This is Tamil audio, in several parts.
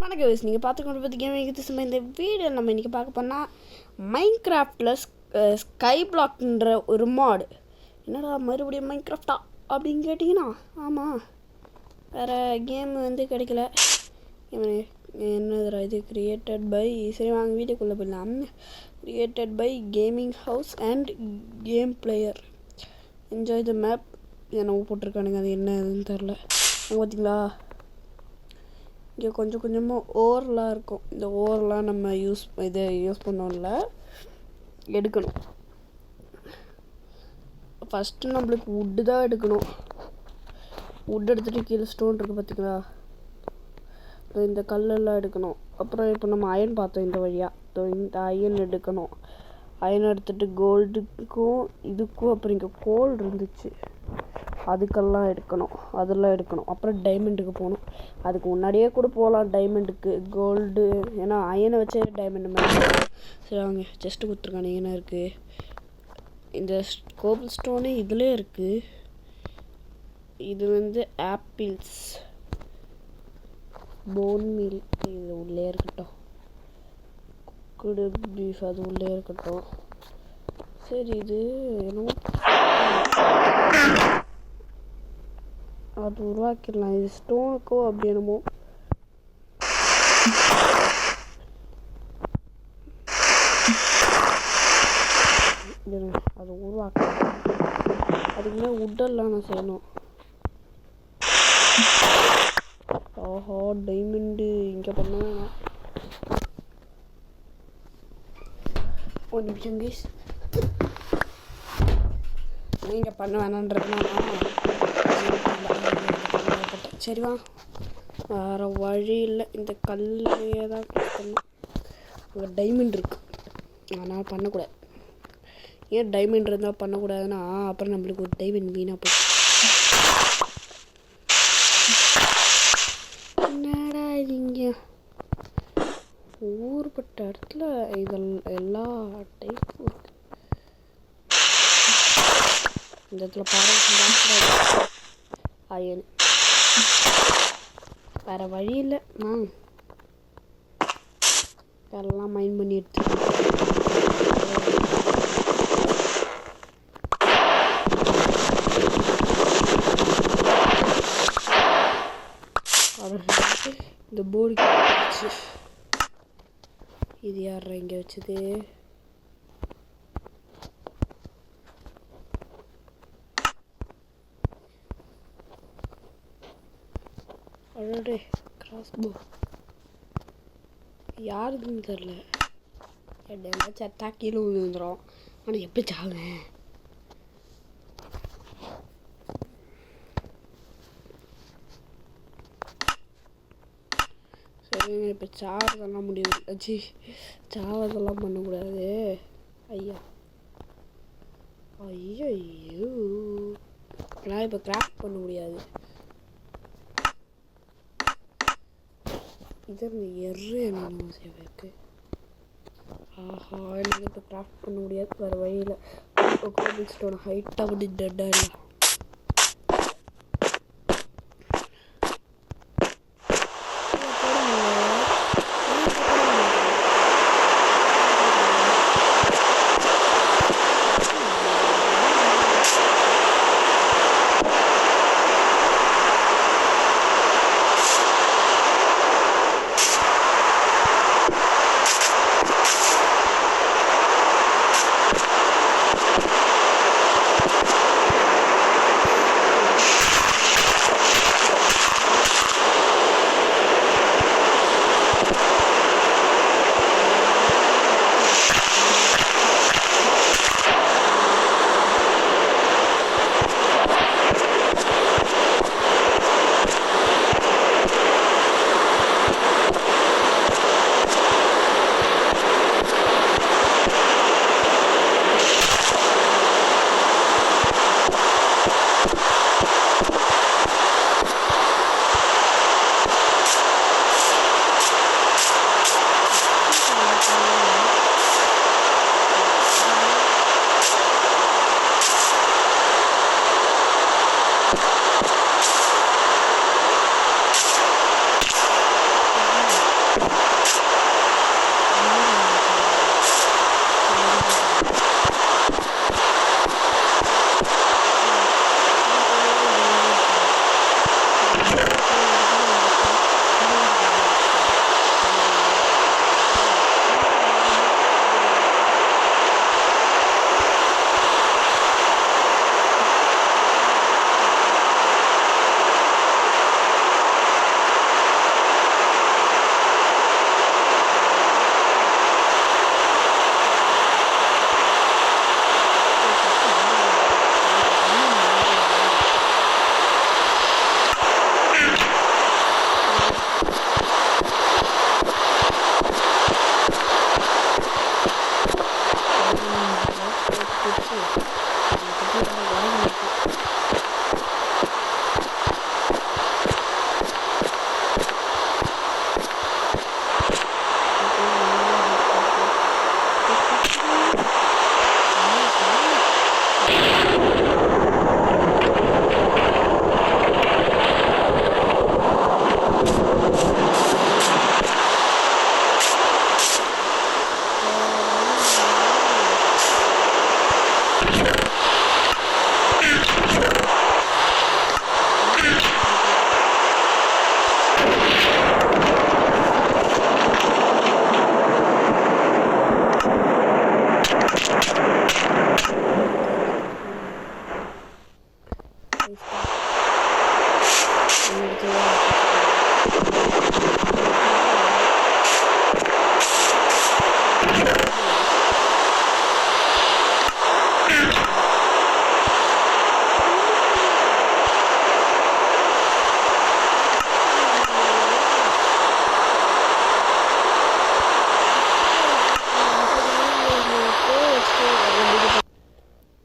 வணக்கம் கைஸ், நீங்கள் பார்த்துக்கொண்டு பற்றி கேமிங் இது சும்மா இந்த வீடியோ நம்ம இன்றைக்கி பார்க்க போனால் மைன்கிராஃப்டில் ஸ்கை பிளாக்ன்ற ஒரு மாடு. என்னடா மறுபடியும் மைன்கிராஃப்டா அப்படின்னு கேட்டிங்கன்னா, ஆமாம், வேறு கேம் கிடைக்கல. என்னதுரா இது? கிரியேட்டட் பை, சரி வாங்க வீடியோக்குள்ளே போயிடலாம். Created by gaming house and game player, enjoy the map. என்னவோ போட்டிருக்கானுங்க, அது என்னதுன்னு தெரில. பார்த்தீங்களா, இங்கே கொஞ்சம் கொஞ்சமாக ஓவர்லாம் இருக்கும். இந்த ஓவர்லாம் நம்ம யூஸ் பண்ணோம்ல, எடுக்கணும். ஃபஸ்ட்டு நம்மளுக்கு வுட்டு தான் எடுக்கணும். வுட் எடுத்துகிட்டு கீழே ஸ்டோன் இருக்குது பார்த்திங்களா, இந்த கல்லெல்லாம் எடுக்கணும். அப்புறம் இப்போ நம்ம அயன் பார்த்தோம் இந்த வழியாக, இந்த அயன் எடுக்கணும். அயன் எடுத்துகிட்டு கோல்டுக்கும் இதுக்கும், அப்புறம் இங்கே கோல்டு இருந்துச்சு அதுக்கெல்லாம் எடுக்கணும், அதெல்லாம் எடுக்கணும். அப்புறம் டைமண்டுக்கு போகணும். அதுக்கு முன்னாடியே கூட போகலாம் டைமண்டுக்கு. கோல்டு ஏன்னா அயனை வச்சே டைமண்டு மாதிரி. சரி வாங்க, ஜஸ்ட்டு கொடுத்துருக்கானே என்ன இருக்குது. இந்த கோபிள் ஸ்டோனு இதிலே இருக்குது. இது ஆப்பிள்ஸ், போன் மீல் இது உள்ளே இருக்கட்டும். குக்குடு பீஃப் அது உள்ளே இருக்கட்டும். சரி, இது என்னமோ அது உருவாக்கிடலாம். இது ஸ்டோனுக்கோ அப்படி என்னமோ. அது உருவாக்கலாம். அதுக்குமே உட்டெல்லாம் நான் செய்யணும். ஓஹோ, டைமண்டு இங்கே பண்ண வேணாம். ஒரு நிமிஷம் கைஸ், நீங்கள் பண்ண வேணான்றதுனால சரிவா, வேறு வழி இல்லை. இந்த கல்லையே தான் பண்ணணும். அங்கே டைமண்ட் இருக்குது, அதனால் பண்ணக்கூடாது. ஏன் டைமண்ட் இருந்தால் பண்ணக்கூடாதுன்னா, அப்புறம் நம்மளுக்கு ஒரு டைமண்ட் வீணாக போகும். என்னடா இது, இங்கே ஊர்பட்ட இடத்துல எல்லா டைப்பும் இருக்குது. இந்த இடத்துல பாருங்க, அயன் வேறு வழி இல்லை. எல்லாம் மைண்ட் பண்ணி எடுத்துருக்கேன். இந்த போர்டு இது யாரா இங்கே வச்சது? அடடே, கிராஸ்போ யாருக்குன்னு தெரில. எல்லாம் சட்டா கீழே விழுந்துடும். ஆனால் எப்படி சாகுவேன்? சரி, இப்போ சாவதெல்லாம் முடியாது. சாவதெல்லாம் பண்ணக்கூடாது. ஐயா ஐயோ, நான் இப்போ கிராஃப்ட் பண்ண முடியாது. இதர் எர்ரு என்ன சேவைக்கு. ஆஹா, எனக்கு இப்போ கிராஃப்ட் பண்ண முடியாது. வேறு வழியில் கோபிள் ஸ்டோன் ஹைட்டாக அப்படி டெட்டாக இல்லை.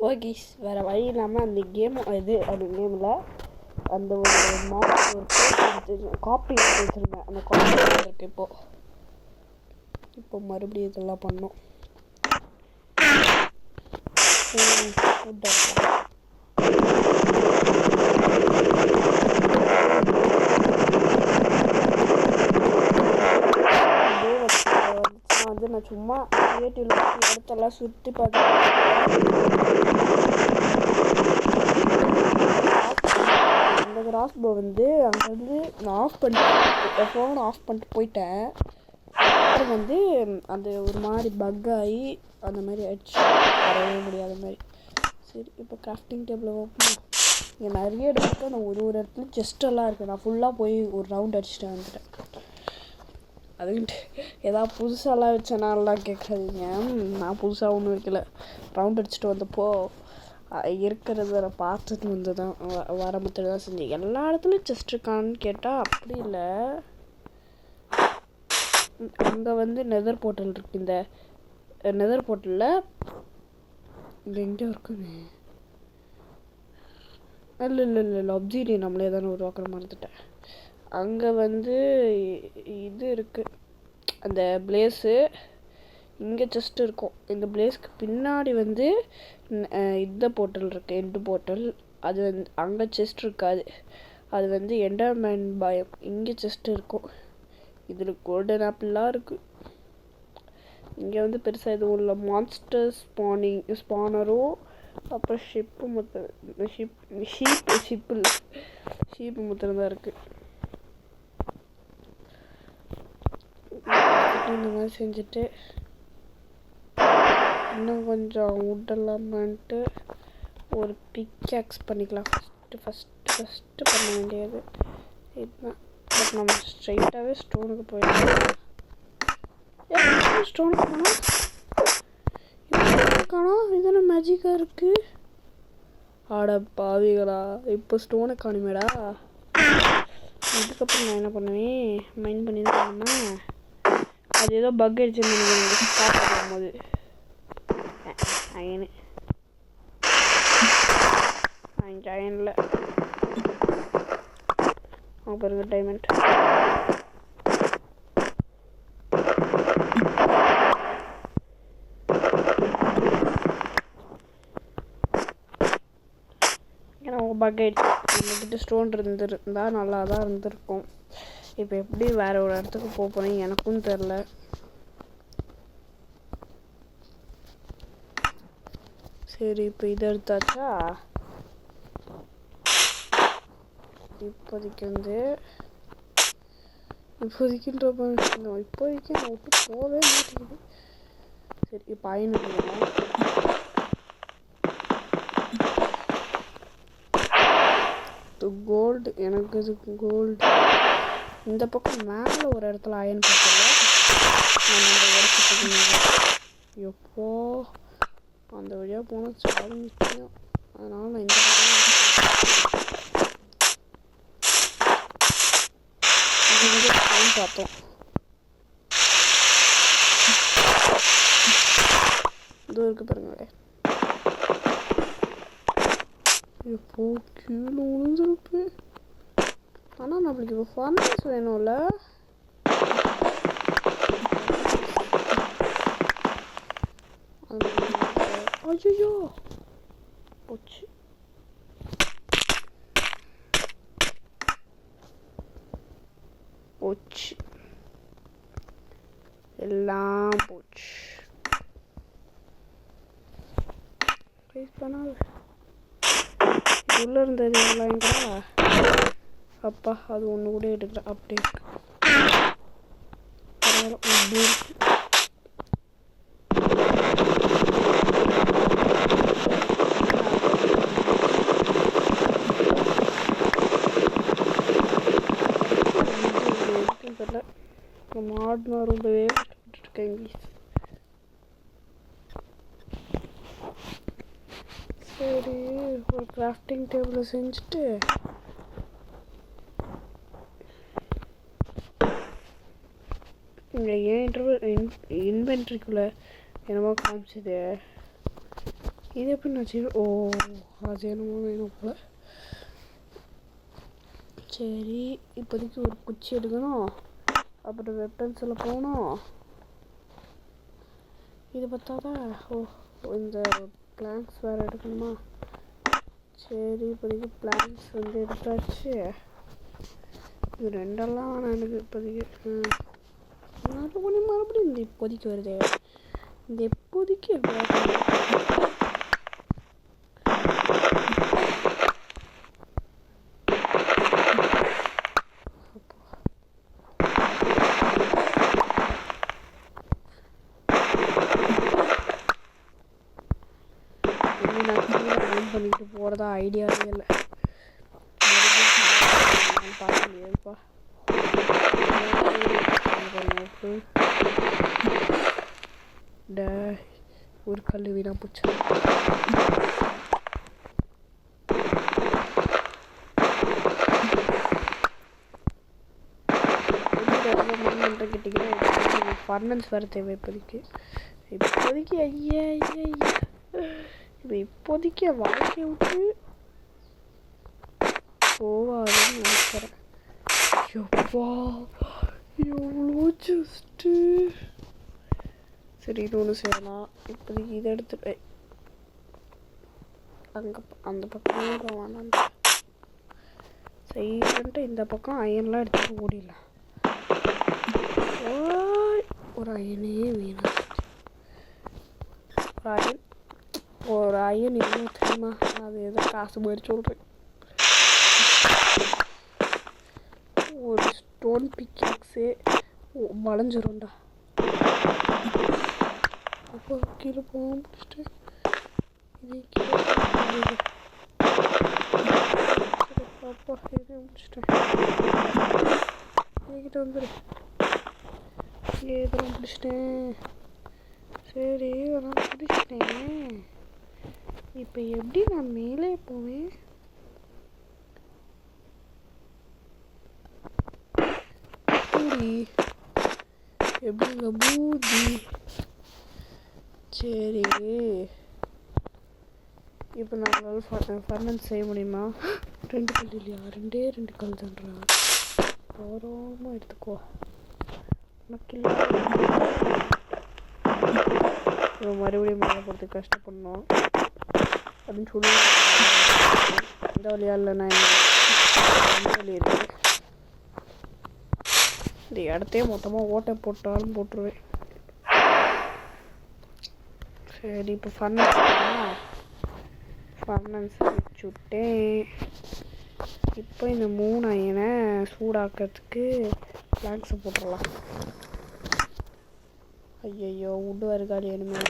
ஓகே வேறு வழி இல்லாமல் அந்த கேம் அந்த கேமில் அந்த ஒரு காப்பி எடுத்து வச்சுருந்தேன். அந்த காப்பி இருக்குது இப்போ மறுபடியும் இதெல்லாம் பண்ணோம். வந்து நான் சும்மா கிரியேட்டிவ்ல இடத்தெல்லாம் சுற்றி பார்த்தேன். அந்த கிராஸ்போ வந்து அங்கேருந்து நான் ஃபோன் ஆஃப் பண்ணிட்டு போயிட்டேன். அப்புறம் வந்து அந்த ஒரு மாதிரி பக் ஆகி அந்த மாதிரி ஆயிடுச்சு, வரவே முடியாத மாதிரி. சரி இப்போ கிராஃப்டிங் டேபிள் ஓப்பன். இங்கே நிறைய இடத்துக்கு நான் ஒரு இடத்துல செஸ்டெல்லாம் இருக்குது. நான் ஃபுல்லாக போய் ஒரு ரவுண்ட் அடிச்சுட்டு வந்துட்டேன். அதுக்கிட்ட ஏதாவது புதுசாலாம் வச்சேனாலாம் கேட்காதீங்க, நான் புதுசாக ஒன்றும் வைக்கல. ரவுண்ட் அடிச்சுட்டு வந்தப்போ இருக்கிறத பார்த்துட்டு வந்து தான் வர மட்டும் தான் செஞ்சேன். எல்லா இடத்துலையும் செஸ்ட் இருக்கான்னு கேட்டால் அப்படி இல்லை. அங்கே வந்து நெதர் போர்ட்டல் இருக்குது. இந்த நெதர் போர்ட்டலில் இங்கே எங்கே இருக்குன்னு இல்லை அப்சீடியன் நம்மளே தானே உருவாக்குற மறந்துட்டேன். அங்கே வந்து இது இருக்குது, அந்த பிளேஸு. இங்கே செஸ்ட் இருக்கும். இந்த பிளேஸ்க்கு பின்னாடி வந்து இந்த போர்ட்டல் இருக்குது, எண்டு போர்ட்டல். அது வந்து அங்கே செஸ்ட் இருக்காது, அது வந்து எண்டர்மேன் பயம். இங்கே செஸ்ட் இருக்கும். இதில் கோல்டன் ஆப்பிள்லாம் இருக்குது. இங்கே வந்து பெருசாக எதுவும் இல்லை. மான்ஸ்டர் ஸ்பானரும் அப்புறம் ஷிப்பு முத்திரம் தான் இருக்குது. இந்த மாதிரி செஞ்சுட்டு இன்னும் கொஞ்சம் வுட்டெல்லாம் பண்ணிட்டு ஒரு பிக்ஆக்ஸ் பண்ணிக்கலாம். ஃபஸ்ட்டு பண்ண வேண்டியது இதுதான். பட் நம்ம ஸ்ட்ரைட்டாகவே ஸ்டோனுக்கு போயிடலாம். ஸ்டோனுக்கு காணோம். இதெல்லாம் மேஜிக்காக இருக்குது. ஆட பாவிகளா, இப்போ ஸ்டோனை காணுமேடா. இதுக்கப்புறம் நான் என்ன பண்ணுவேன், மைண்ட் பண்ணி தான் பண்ணேன். அது ஏதோ பக் அடிச்சுன்னு ஸ்டார்ட் பண்ணும்போது அயனில் பாருங்க டைமண்ட். ஏன்னா பக் ஆயிடுச்சு. நம்மக்கிட்ட ஸ்டோன் இருந்திருந்தால் நல்லா தான் இருந்திருக்கும். இப்போ எப்படி வேறு ஒரு இடத்துக்கு போக போகிறேன் எனக்கும் தெரில. சரி இப்போ இதை எடுத்தாச்சா. இப்போதைக்கு இப்போதைக்கு நான் விட்டு போகவே மாட்டேங்குது. சரி இப்போ அயன் கோல்டு. எனக்கு இது கோல்டு. இந்த பக்கம் மேலே ஒரு இடத்துல அயன் போட்டல நம்ம அந்த இடத்துக்கு எப்போ அந்த வழியாக போனால் சாவி நிற்கும். அதனால் நான் இந்த பக்கம் பார்த்தோம். இது இருக்கு பாருங்களே. எப்போ கீழே விழுந்துருக்கு. ஆனால் நம்மளுக்கு இப்போ ஃபர்னஸ் வேணும்ல. ஐயோ போச்சு. எல்லாம் போச்சு. பண்ணாது உள்ள இருந்தது இல்லைங்களா. அப்பா அது ஒன்று கூட எடுக்கல, அப்படியே இருக்கு. பரவாயில்ல இருக்கு. தெரியல மாடுனா ரொம்பவே இருக்கேன் இங்கிலீஷ். சரி ஒரு கிராஃப்டிங் டேபிள் செஞ்சுட்டு இங்கே ஏன் இன்வென்ட்ரிக்குள்ளே என்னமோ காமிச்சது. இது எப்படி நான் செய்வேன்? ஓ, அது என்னமோ வேணும் போல. சரி, இப்போதைக்கு ஒரு குச்சி எடுக்கணும். அப்புறம் வெப்பன்ஸில் போகணும். இது பார்த்தாதான். ஓ, இந்த பிளான்ஸ் வேறு எடுக்கணுமா? சரி, இப்போதைக்கு பிளான்ஸ் வந்து எடுத்தாச்சு. இது ரெண்டெல்லாம் எனக்கு இப்போதைக்கு மறுபடியும் இந்த இப்போதைக்கு வருது. இந்த இப்போதைக்கு பண்ணிட்டு போகிறதா ஐடியாவே இல்லை. பார்க்க முடியாதுப்பா. ஒரு கல் வீணா போச்சு. கேட்டிங்கன்னா ஃபர்னன்ஸ் வேறு தேவை இப்போதைக்கு ஐயா இப்போதைக்கு வாழ்க்கையை விட்டு போவாதுன்னு நினைக்கிறேன். எப்பா எவ்வளோ ஜஸ்ட்டு. சரி, இது ஒன்று செய்யலாம். இப்போதைக்கு இதை எடுத்துட்டு அங்கே அந்த பக்கம் வேணாம் செய்யன்ட்டு இந்த பக்கம் அயன்லாம் எடுத்துகிட்டு ஓடிடலாம். ஒரு அயனே வேணாம். ஒரு அயன் இன்னும் தெரியுமா? அது எதோ காசு மாதிரி சொல்கிறேன். ஒரு ஸ்டோன் பிக்காக்ஸு வளைஞ்சிரும்டா. அப்போ கீழே போக முடிச்சுட்டு இதே கீழே அப்பா இதை முடிச்சிட்டேன். என்கிட்ட வந்துடு. இதெல்லாம் பிடிச்சிட்டேன். சரி, இதெல்லாம் பிடிச்சிட்டேன். இப்போ எப்படி நான் மேலே போவேன்? எப்படிங்க பூதி? சரி, இப்போ நம்மளால் ஃபர்னன்ஸ் செய்ய முடியுமா? 2 கல் இல்லையா? 2 கல் தான்றா. ஓரமாக எடுத்துக்கோ. உனக்கு மறுபடியும் மேலே போகிறதுக்கு கஷ்டப்படணும் அப்படின்னு சொல்லி இந்த வழியாக இல்லை. நான் இந்த வழி இருக்கு. இந்த இடத்தையே மொத்தமாக ஓட்டை போட்டாலும் போட்டுருவேன். சரி, இப்போ ஃபர்னன்ஸ் வச்சுட்டேன். இப்போ இந்த 3 அயனை சூடாக்கிறதுக்கு பிளாங்க்ஸை போட்டுடலாம். ஐயோ, உட்டு வருகாலி வேணுமே.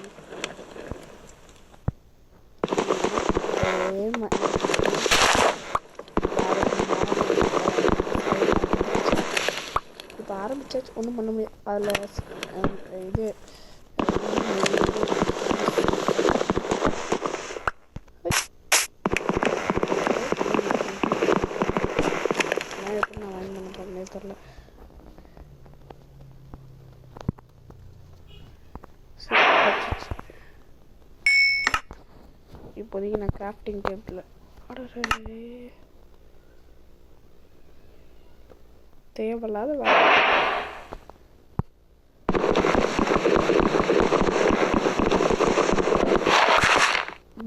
இப்போ ஆரம்பிச்சாச்சு, ஒன்றும் பண்ண முடியாது. அதில் இது எப்படி நான் வாங்கி பண்ண போகிறேன்னே தெரில. இப்போதைக்கு நான் கிராஃப்டிங் டேபிள் தேவையில்லாத வேலை.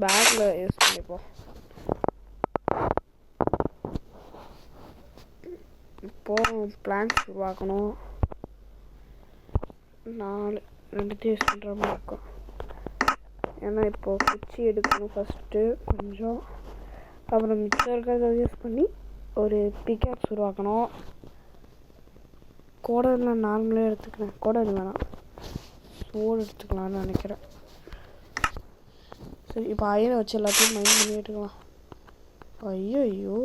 பேக்கில் யூஸ் பண்ணிப்போம். இப்போது பிளான்ஸ் உருவாக்கணும். 2 யூஸ் பண்ணுற மாதிரி இருக்கும். ஏன்னா இப்போது குச்சி எடுக்கணும் ஃபஸ்ட்டு கொஞ்சம். அப்புறம் மிச்சம் இருக்கிறத யூஸ் பண்ணி ஒரு பிக்காக்ஸ் உருவாக்கணும். கோடர் நான் நார்மலாக எடுத்துக்கிறேன். கோடர் வேணாம், சோடு எடுத்துக்கலான்னு நினைக்கிறேன். சரி, இப்போ அயனை வச்சு எல்லாத்தையும் மைண்ட் பண்ணி எடுக்கலாம். ஐயோ,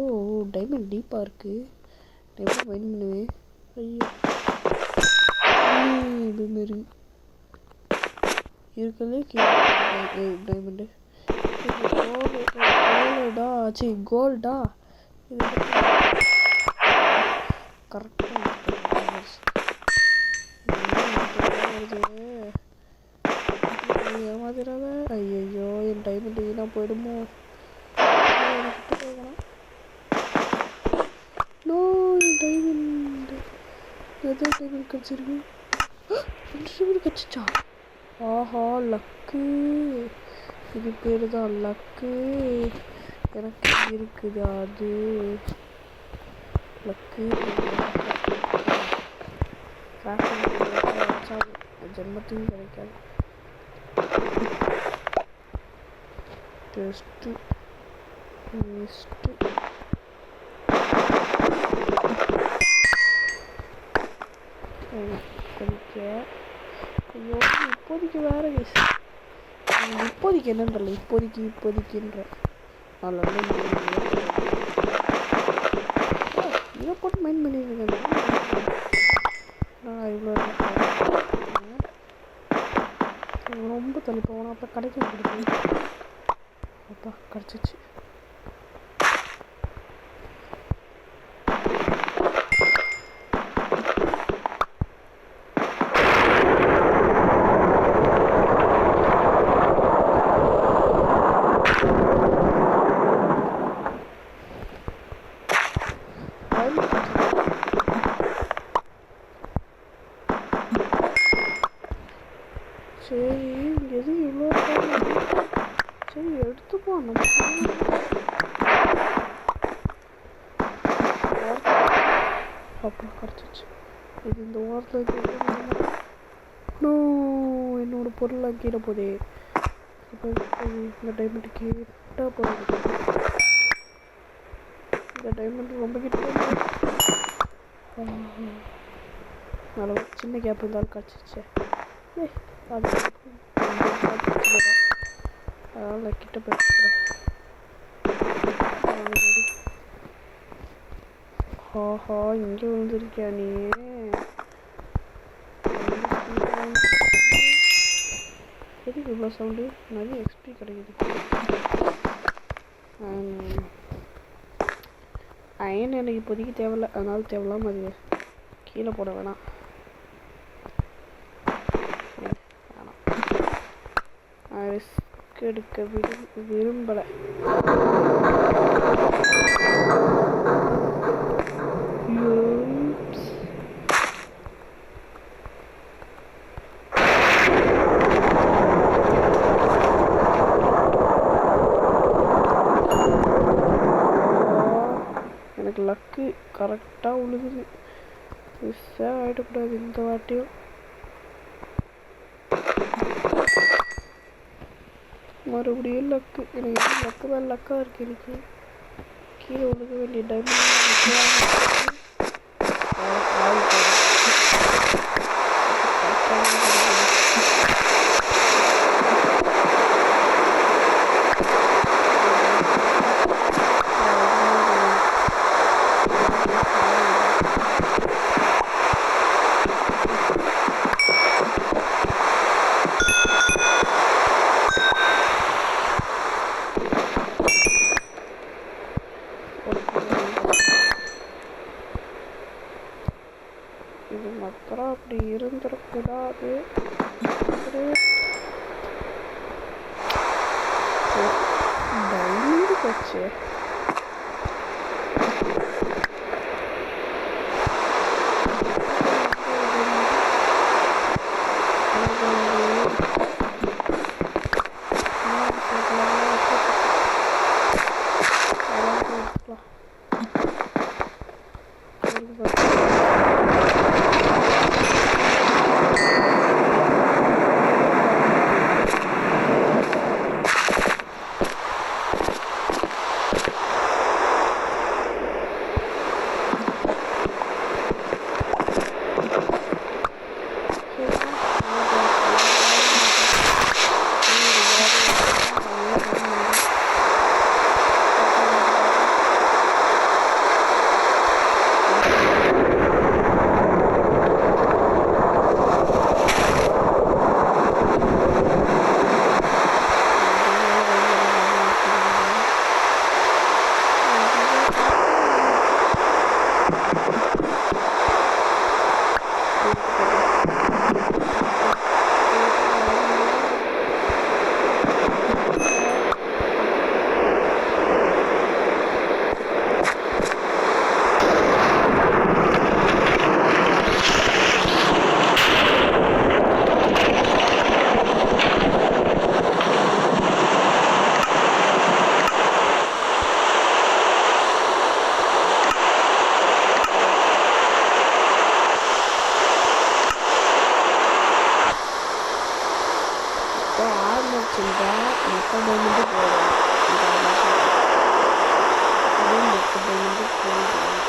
டைமண்ட் டீப்பாக இருக்குது. டைமண்ட் மைண்ட் பண்ணுவேன். ஐயோ, இதுமாரி இருக்கிறதே டைமண்டு. கோல்டா ஆச்சு, கோல்டா. இது கரெக்டாக ஏமாதிராத. ஐயோ, என் டைமண்ட் வீணாக போயிடுமோ. நோ டைமண்ட் எதோ டைமண்ட் கிடச்சிருக்கு. 2 டைமண்ட் கிடச்சிச்சா? ஆஹா லக்கு. இது பேர் தான் லக்கு. எனக்கு இருக்குது அது லக்கு. ஜென்மத்தையும் கிடைக்காது. டெஸ்ட்டு மிஸ்ட்டு படிக்க. ஐயோ இப்போதைக்கு வேறு இப்போதைக்கு என்னன்னு தெரியல. இப்போதைக்குன்ற நல்ல இதை போட்டு மைண்ட் பண்ணியிருக்கேன். இவ்வளோ ரொம்ப தள்ளி போகணும். அப்போ கிடைக்க முடியும். அப்பா கிடச்சிச்சு. சரி எது இவ்வளோ சரி எடுத்துப்போம். நம்ம அப்பா கிடச்சிச்சு. இது இந்த ஓரத்தில் என்னோட பொருள் கீழே போதே. இப்போ இந்த டைமண்ட் கிட்ட போகுது. இந்த டைமண்ட் ரொம்ப கிட்ட நல்ல சின்ன கேப் இருந்தாலும் கிடச்சிச்சு. அதனால் கிட்ட போய்க்கிறேன். ஆஹா இங்கே விழுந்துருக்கியா நீ? எதுக்கு இவ்வளோ சவுண்டு? நிறைய எக்ஸ்பி கிடைக்குது. அயன் எனக்கு இப்போதைக்கு தேவையில்லை. அதனால தேவையில்லாமல் அது கீழே போட வேணாம். ரிஸ்க் எடுக்க விரும்பலை. எனக்கு லக்கு கரெக்டாக உழுகுது. மிஸ்ஸாக ஆகிடக்கூடாது இந்த வாட்டியும். மறுபடியும் லக்கு. எனக்கு லக்கு தான் லக்காக இருக்குது. எனக்கு கீழே உழுக வேண்டிய டைமண்ட் இது மாத்திரம் அப்படி இருந்துடக்கூடாது. டைமண்ட் போச்சு. டைமண்ட் போயிடும். அதுவும் 8 டைமண்ட் போயிடும்.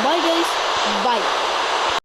Bye guys. Bye.